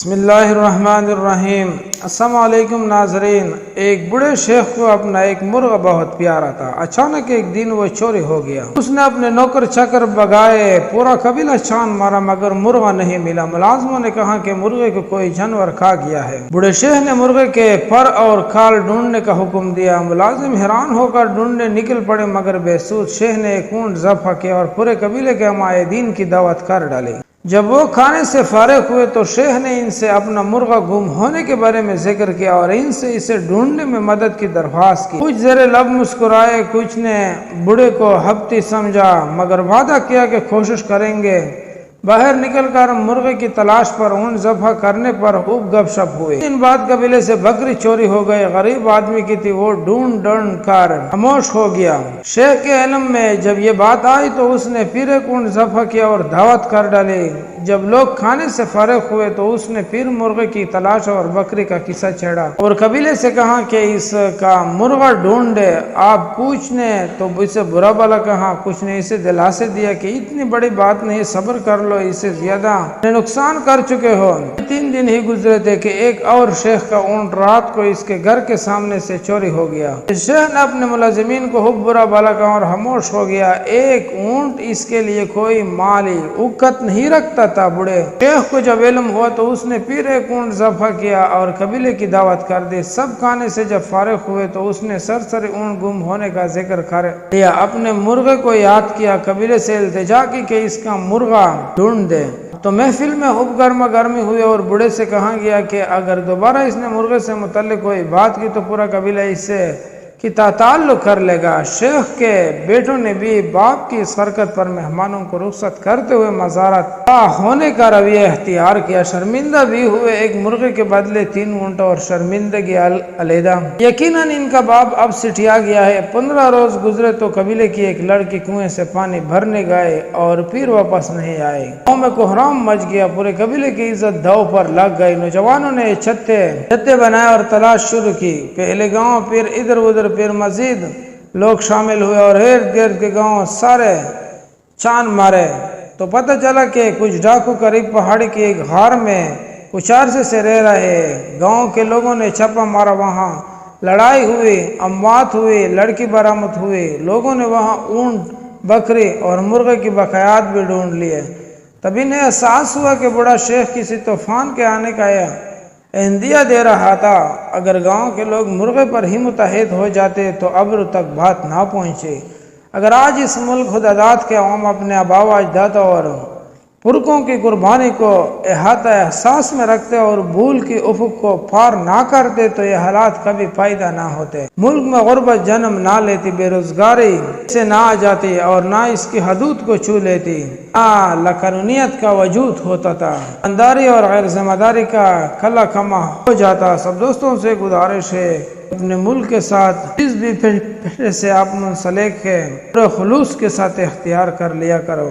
بسم اللہ الرحمن الرحیم۔ السلام علیکم ناظرین۔ ایک بڑے شیخ کو اپنا ایک مرغہ بہت پیارا تھا۔ اچانک ایک دن وہ چوری ہو گیا۔ اس نے اپنے نوکر چکر بگائے، پورا قبیلہ چھان مارا مگر مرغہ نہیں ملا۔ ملازموں نے کہا کہ مرغے کو کوئی جانور کھا گیا ہے۔ بڑے شیخ نے مرغے کے پر اور کھال ڈھونڈنے کا حکم دیا۔ ملازم حیران ہو کر ڈھونڈنے نکل پڑے مگر بے سود۔ شیخ نے ایک اونٹ ذبح کیا اور پورے قبیلے کے عمائدین کی دعوت کر ڈالی۔ جب وہ کھانے سے فارغ ہوئے تو شیخ نے ان سے اپنا مرغہ گم ہونے کے بارے میں ذکر کیا اور ان سے اسے ڈھونڈنے میں مدد کی درخواست کی۔ کچھ زیر لب مسکرائے، کچھ نے بڑے کو ہپتی سمجھا مگر وعدہ کیا کہ کوشش کریں گے۔ باہر نکل کر مرغے کی تلاش پر اونٹ ذبح کرنے پر خوب گپ شپ ہوئے۔ ان بعد قبیلے سے بکری چوری ہو گئی۔ غریب آدمی کی تھی، وہ ڈھونڈ کر خاموش ہو گیا۔ شیخ کے علم میں جب یہ بات آئی تو اس نے پھر ایک اونٹ ذبح کیا اور دعوت کر ڈالی۔ جب لوگ کھانے سے فارغ ہوئے تو اس نے پھر مرغے کی تلاش اور بکری کا قصہ چھیڑا اور قبیلے سے کہا کہ اس کا مرغہ ڈھونڈے۔ آپ پوچھنے تو اسے برا بھلا کہا، کچھ نے اسے دلاسے دیا کہ اتنی بڑی بات نہیں، صبر کر لو، اسے زیادہ نقصان کر چکے ہو۔ 3 دن ہی گزرے تھے کہ ایک اور شیخ کا اونٹ رات کو اس کے گھر کے سامنے سے چوری ہو گیا۔ شیخ نے اپنے ملازمین کو خوب برا بھلا کہا اور خاموش ہو گیا۔ ایک اونٹ اس کے لیے کوئی مالی اوقات نہیں رکھتا تھا۔ بڑے شیخ کو جب علم ہوا تو اس نے پھر ایک اونٹ ذبح کیا اور قبیلے کی دعوت کر دی۔ سب کھانے سے جب فارغ ہوئے تو اس نے سرسری اونٹ گم ہونے کا ذکر کر لیا۔ اپنے مرغے کو یاد کیا، قبیلے سے التجا کی کہ اس کا مرغہ ڈھونڈ دے۔ تو محفل میں خوب گرما گرمی ہوئی اور بڑے سے کہا گیا کہ اگر دوبارہ اس نے مرغے سے متعلق کوئی بات کی تو پورا قبیلہ اس سے کی تعلق کر لے گا۔ شیخ کے بیٹوں نے بھی باپ کی اس حرکت پر مہمانوں کو رخصت کرتے ہوئے مزارت ہونے کا رویہ اختیار کیا۔ شرمندہ بھی ہوئے، ایک مرغے کے بدلے 3 اونٹ اور شرمندگی علیحدہ۔ یقیناً ان کا باپ اب سٹھیا گیا ہے۔ 15 روز گزرے تو قبیلے کی ایک لڑکی کنویں سے پانی بھرنے گئے اور پھر واپس نہیں آئے۔ گاؤں میں کوہرام مچ گیا، پورے قبیلے کی عزت داؤ پر لگ گئی۔ نوجوانوں نے چھتے بنائے اور تلاش شروع کی۔ پہلے گاؤں، پھر ادھر ادھر، پھر مزید لوگ شامل ہوئے اور ارد گرد کے گاؤں سارے چھان مارے تو پتہ چلا کہ کچھ ڈاکو قریب پہاڑی کی ایک غار میں کچھ عرصے سے رہ رہے ہیں۔ گاؤں کے لوگوں نے چھاپا مارا، وہاں لڑائی ہوئی، اموات ہوئی، لڑکی برآمد ہوئی۔ لوگوں نے وہاں اونٹ، بکری اور مرغے کی بقایات بھی ڈھونڈ لیے۔ تب انہیں احساس ہوا کہ بڑا شیخ کسی طوفان کے آنے کا اندیہ دے رہا تھا۔ اگر گاؤں کے لوگ مرغے پر ہی متحد ہو جاتے تو ابر تک بات نہ پہنچے۔ اگر آج اس ملک خداداد کے عوام اپنے آباء و اجداد اور پرکوں کی قربانی کو احاطہ احساس میں رکھتے اور بھول کی افق کو پار نہ کرتے تو یہ حالات کبھی پیدا نہ ہوتے۔ ملک میں غربت جنم نہ لیتی، بے روزگاری سے نہ آ جاتی اور نہ اس کی حدود کو چھو لیتی، نہ لاقانونیت کا وجود ہوتا تھا، ایمانداری اور غیر ذمہ داری کا کلا کما ہو جاتا۔ سب دوستوں سے گزارش ہے اپنے ملک کے ساتھ جس بھی پیشے سے آپ منسلک ہے پورے خلوص کے ساتھ اختیار کر لیا کرو۔